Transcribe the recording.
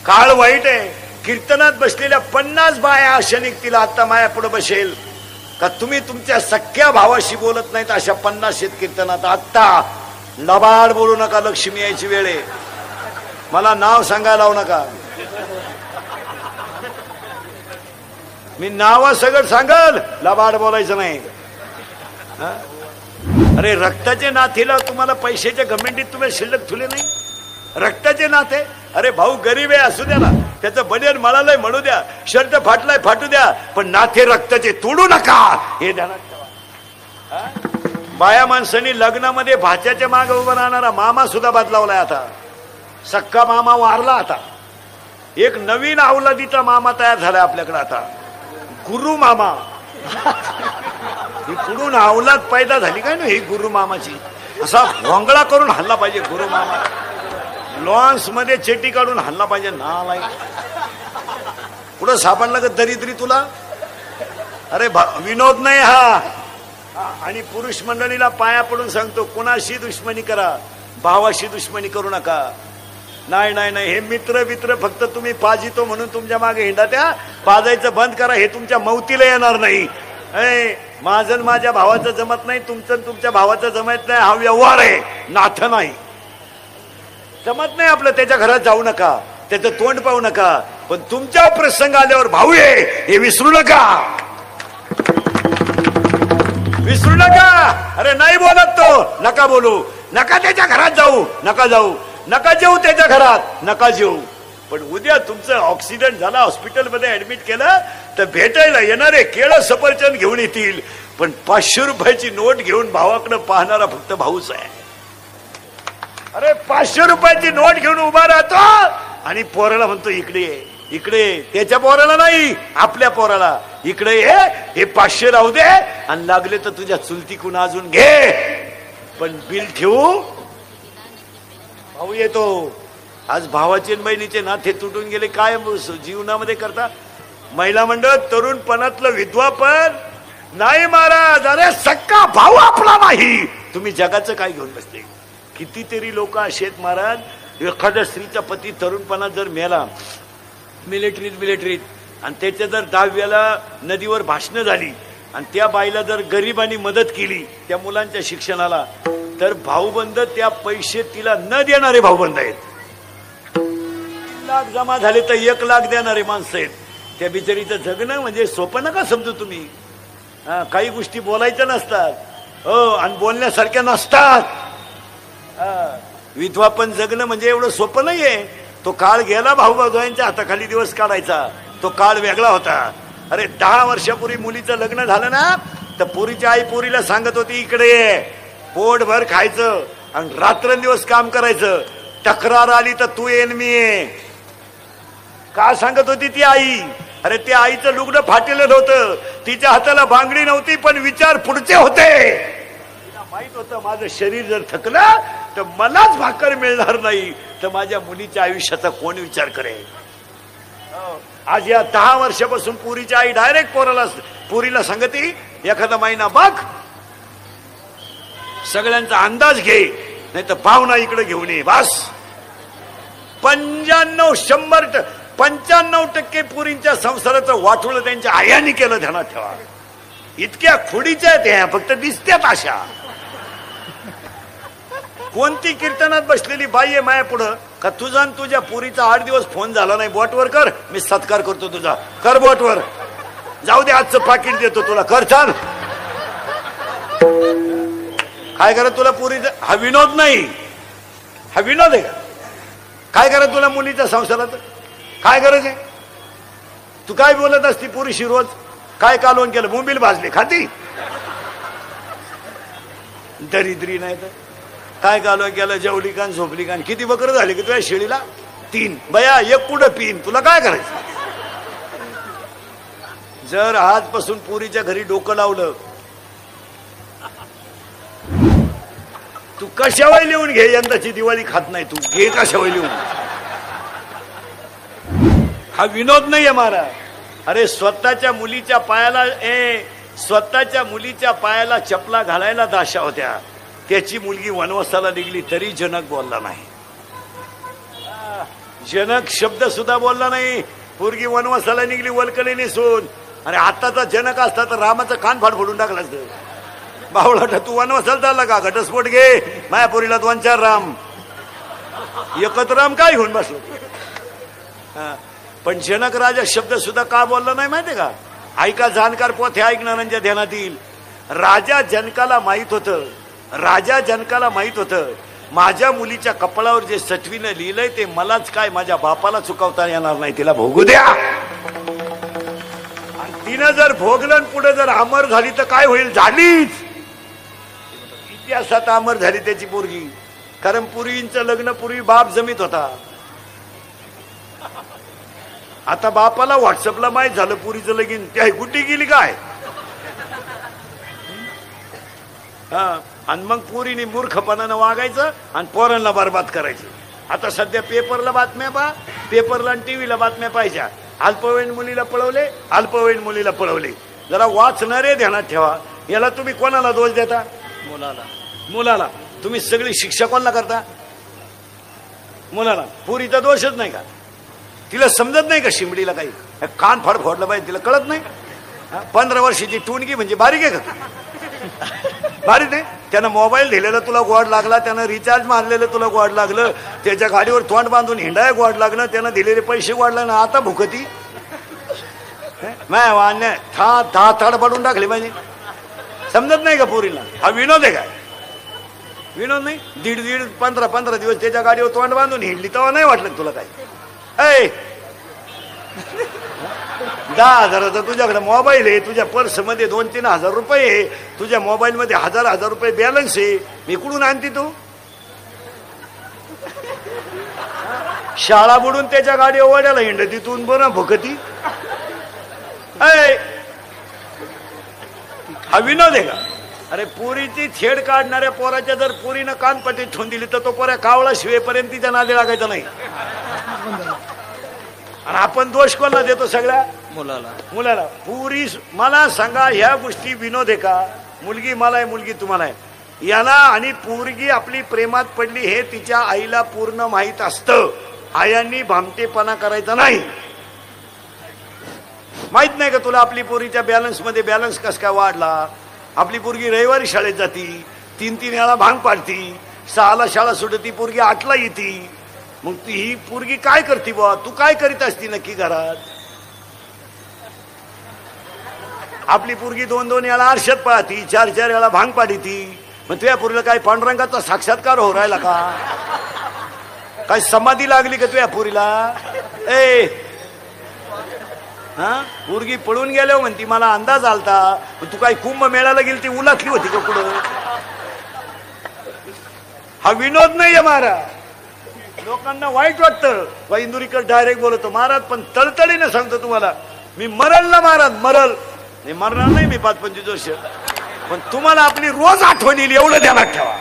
काळ वाईट आहे. कीर्तनात बसलेल्या 50 बाया अशा निघतील आता माया पुढे बसेल का तुम्ही तुमच्या सख्या भावाशी बोलत नाहीत अशा 50 कीर्तनात. आत्ता लबाड बोलू नका, लक्ष्मी यायची वेळ आहे. मला नाव सांगायला लावू नका, मी नाव सगळं सांगल, लबाड बोलायचं नाही. अरे रक्ताचे नातेला तुम्हाला पैशाच्या घमेंडीत तुम्ही शिल्लक ठेवले नाही. रक्ताचे नाते, अरे भाऊ गरीब आहे असू द्या ना, त्याचं बनियन मळालंय म्हणू द्या, शर्ट फाटलाय फाटू द्या, पण नाते रक्ताचे तोडू नका हे ध्यानात ठेवा. बाया माणसांनी लग्नामध्ये भाच्याच्या मागे उभा राहणारा मामा सुद्धा बदलावलाय. आता सक्का मामा वारला, आता एक नवीन अवलादीचा मामा तयार झालाय आपल्याकडे. आता गुरु मामा. ही पुढून अवलाद पैदा झाली काय ना ही गुरु मामाची, असा भोंगळा करून हल्ला पाहिजे गुरु मामा. लॉन्स मध्ये चेटी काढून हल्ला पाहिजे. ना पुढं सापडला का दरिद्री तुला. अरे विनोद नाही हा. आणि पुरुष मंडळीला पाया पडून सांगतो, कोणाशी दुश्मनी करा, भावाशी दुश्मनी करू नका. नाही नाही नाही, हे मित्र मित्र फक्त तुम्ही पाजितो म्हणून तुमच्या मागे हिंडा, त्या पाजायचं बंद करा. हे तुमच्या मौतीला येणार नाही. माझं माझ्या भावाचं जमत नाही, तुमचं तुमच्या भावाचं जमत नाही, हा व्यवहार आहे, नाथ नाही. जमत नाही आपलं, त्याच्या घरात जाऊ नका, त्याचं तोंड पाहू नका. पण तुमच्या प्रसंग आल्यावर भाऊ आहे हे विसरू नका, विसरू नका. अरे नाही बोलत तो, नका बोलू, नका त्याच्या घरात जाऊ, नका जाऊ, नका जेऊ त्याच्या घरात, नका जेऊ. पण उद्या तुमचं ऑक्सिडेंट झाला, हॉस्पिटलमध्ये ऍडमिट केलं तर भेटायला येणारे केळं सफरचंद घेऊन येतील, पण 500 रुपयाची नोट घेऊन भावाकडे पाहणारा फक्त भाऊच आहे. अरे 500 रुपयाची नोट घेऊन उभा राहतो आणि पोराला म्हणतो इकडे ये, इकडे ये. त्याच्या पोराला नाही, आपल्या पोराला, इकडे ये, हे 500 राहू दे आणि लागले तर तुझ्या चुलतीकून अजून घे, पण बिल ठेवू. भाऊ येतो. आज भावाचे बहिणीचे नाते तुटून गेले. काय जीवनामध्ये करता महिला मंडळ, तरुणपणातलं विधवापण नाही महाराज. अरे सक्का भाऊ आपला नाही, तुम्ही जगाचं काय घेऊन बसले. कितीतरी लोक असे आहेत महाराज, एखाद्या स्त्रीचा पती तरुणपणात जर मेला मिलिटरीत आणि त्याच्या जर 10व्याला नदीवर भाषणं झाली आणि त्या बाईला जर गरिबांनी मदत केली त्या मुलांच्या शिक्षणाला, तर भाऊबंद त्या पैसे तिला न देणारे भाऊबंद आहेत. 3 लाख जमा झाले तर 1 लाख देणारे माणसं आहेत. त्या बिचारीचं जगणं म्हणजे सोपं नका समजू तुम्ही. काही गोष्टी बोलायच्या नसतात, हो, आणि बोलण्यासारख्या नसतात. विधवा पण जगणं म्हणजे एवढं सोपं नाहीये. तो काळ गेला, भाऊबाजांच्या हाताखाली दिवस काढायचा, तो काळ वेगळा होता. अरे 10 वर्षापूर्वी मुलीचं लग्न झालं ना, तर पोरीची आई पोरीला सांगत होती इकडे ये, पोटभर खायचं आणि रात्रंदिवस काम करायचं, तक्रार आली तर तू येन मी ये. का सांगत होती ती आई. अरे त्या आईचं लुगडं फाटेलं होतं, तिच्या हाताला बांगडी नव्हती, पण विचार पुढचे होते. तिला माहित होतं माझं शरीर जर थकलं तर मलाच भाकर मिळणार नाही, तर माझ्या मुलीच्या आयुष्याचा कोण विचार करेल. आज या 10 वर्षापासून पुरीची आई डायरेक्ट पुरीला सांगते एखादा महिना बघ, सगळ्यांचा अंदाज घे, नाही तर पाहुणा इकडे घेऊन ये. बस 95% पुरींच्या संसाराचं वाटोळं त्यांच्या आयाने केलं, ध्यानात ठेवा. इतक्या खोडीच्या आहेत ह्या, फक्त दिसत्यात अशा. कोणती कीर्तनात बसलेली बाई आहे माया पुढं का तुझा आणि तुझ्या पुरीचा 8 दिवस फोन झाला नाही, बोटवर कर, मी सत्कार करतो तुझा, कर बोटवर, जाऊ दे आजचं पाकिट देतो तुला, कर, चाल. काय करत तुला पुरीचा, हा विनोद नाही, हा विनोद आहे का. काय करत तुला मुलीच्या संसारात, काय गरज आहे. तू काय बोलत असती पुरीशी रोज, काय कालवण केलं, बोंबील भाजले खाती, दरिद्री नाही तर काय कालवण केलं, जेवली का झोपली का. किती बकरं झाली की तुझ्या शेळीला, 3 बया, 1 कुठं पिन, तुला काय करायचं. जर आजपासून पुरीच्या घरी डोकं लावलं, तू कशावर लिहून घे, यंदाची दिवाळी खात नाही तू, घे कशावर लिहून. हा विनोद नाहीये महाराज. अरे स्वतःच्या मुलीच्या पायाला चपला घालायला दाशा होत्या, त्याची मुलगी वनवासाला निघली तरी जनक बोलला नाही. जनक शब्द सुद्धा बोलला नाही. पोरगी वनवासाला निघली वलकली नेसून. अरे आताचा जनक असता तर रामाचं कान फाड फोडून टाकला असतं. बावळा तू वनवासाला चालला का? घटस्फोट घे मायापुरीला 2-4 राम एकत्र राम काय घेऊन बसलो. पण जनक राजा शब्द सुद्धा का बोलला नाही माहितीये का? ऐका जाणकार पोथे ऐकणाऱ्यांच्या ध्यानात येईल. राजा जनकाला माहित होतं माझ्या मुलीच्या कपाळावर जे सटवीनं लिहिलंय ते मलाच काय माझ्या बापाला चुकवता येणार नाही. तिला भोगू द्या. आणि तिनं जर भोगलं पुढे जर अमर झाली तर काय होईल? झालीच. इतिहासात अमर झाली त्याची पोरगी. कारण पूर्वींचं लग्न पूर्वी बाप जमीत होता. आता बापाला व्हॉट्सअपला माहित झालं पुरीचं लगीन. त्या गुड्डी गेली काय? आणि मग पुरीने मूर्खपणानं वागायचं आणि पोरांना बरबाद करायचं. आता सध्या पेपरला बातम्या पेपरला आणि टीव्हीला बातम्या पाहिजे. अल्पवयीन मुलीला पळवले. जरा वाचणारे ध्यानात ठेवा. याला तुम्ही कोणाला दोष देता? मुलाला. तुम्ही सगळी शिक्षा कोणाला करता? मुलाला. पुरीचा दोषच नाही का? तिला समजत नाही का शिमडीला काही कान फाड फोडलं पाहिजे? तिला कळत नाही? 15 वर्षाची टुणगी म्हणजे बारीक आहे का? बारीक नाही. त्यानं मोबाईल दिलेला तुला गोड लागला, त्यानं रिचार्ज मारलेलं तुला गोड लागलं, त्याच्या गाडीवर तोंड बांधून हिंडाय गोड लागलं, त्यानं दिलेले पैसे गोड लागले. आता भुकती वाण्या थाड पडून टाकले पाहिजे. समजत नाही का पोरीला? हा विनोद आहे काय? विनोद नाही. 15 दिवस त्याच्या गाडीवर तोंड बांधून हिंडली तेव्हा नाही वाटलं तुला काय? 10,000चा तुझ्याकडे मोबाईल आहे, तुझ्या पर्स मध्ये 2-3 हजार रुपये आहे, तुझ्या मोबाईल मध्ये हजार रुपये बॅलन्स आहे. मी कुठून आणते तू? शाळा बुडून त्याच्या गाडी ओढ्याला हिंडती तू बरं भुकती. हा विनोद आहे का? अरे पुरीची छेड काढणाऱ्या पोराच्या जर पुरीनं कानपट्टी ठेवून दिली तर तो पोऱ्या कावळा शिवेपर्यंत तिच्या नादी लागायचा नाही. आणि आपण दोष कोणाला देतो? सगळ्या मुलाला. पुरी मला सांगा ह्या गोष्टी विनोद आहे का? मुलगी मला आहे, मुलगी तुम्हाला आहे. याला आणि पोरगी आपली प्रेमात पडली हे तिच्या आईला पूर्ण माहित असतं. आयांनी भामटेपणा करायचा नाही. माहित नाही का तुला आपली पोरीच्या बॅलन्स मध्ये बॅलन्स कस काय वाढला? आपली पोरगी रविवारी शाळेत जाती, 3-3 वेळा भांग पाडती, 6ला शाळा सुटती, पोरगी 8ला येती. मग ती ही पोरगी काय करते बा? तू काय करीत असती नक्की घरात? आपली पोरगी 2-2 वेळा आरशात पाहती, 4-4 वेळा भांग पाडीती. मग तुझ्या पोरीला काय पांडुरंगाचा साक्षात्कार हो राहिला का? काय समाधी लागली का तुझ्या पोरीला? पोरगी पळून गेल्यावर म्हणती मला अंदाज आलता. तू काय कुंभ मेळ्याला गेली ती उलातली होती का पुढं? हा विनोद नाहीये महाराज. लोकांना वाईट वाटतं. इंदुरीकर डायरेक्ट बोलतो महाराज, पण तळतळीने सांगतो तुम्हाला मी मरल ना महाराज, मरल. नाही मरणार नाही मी 5-25 वर्ष, पण तुम्हाला आपली रोज आठवण येईल एवढं ध्यानात ठेवा.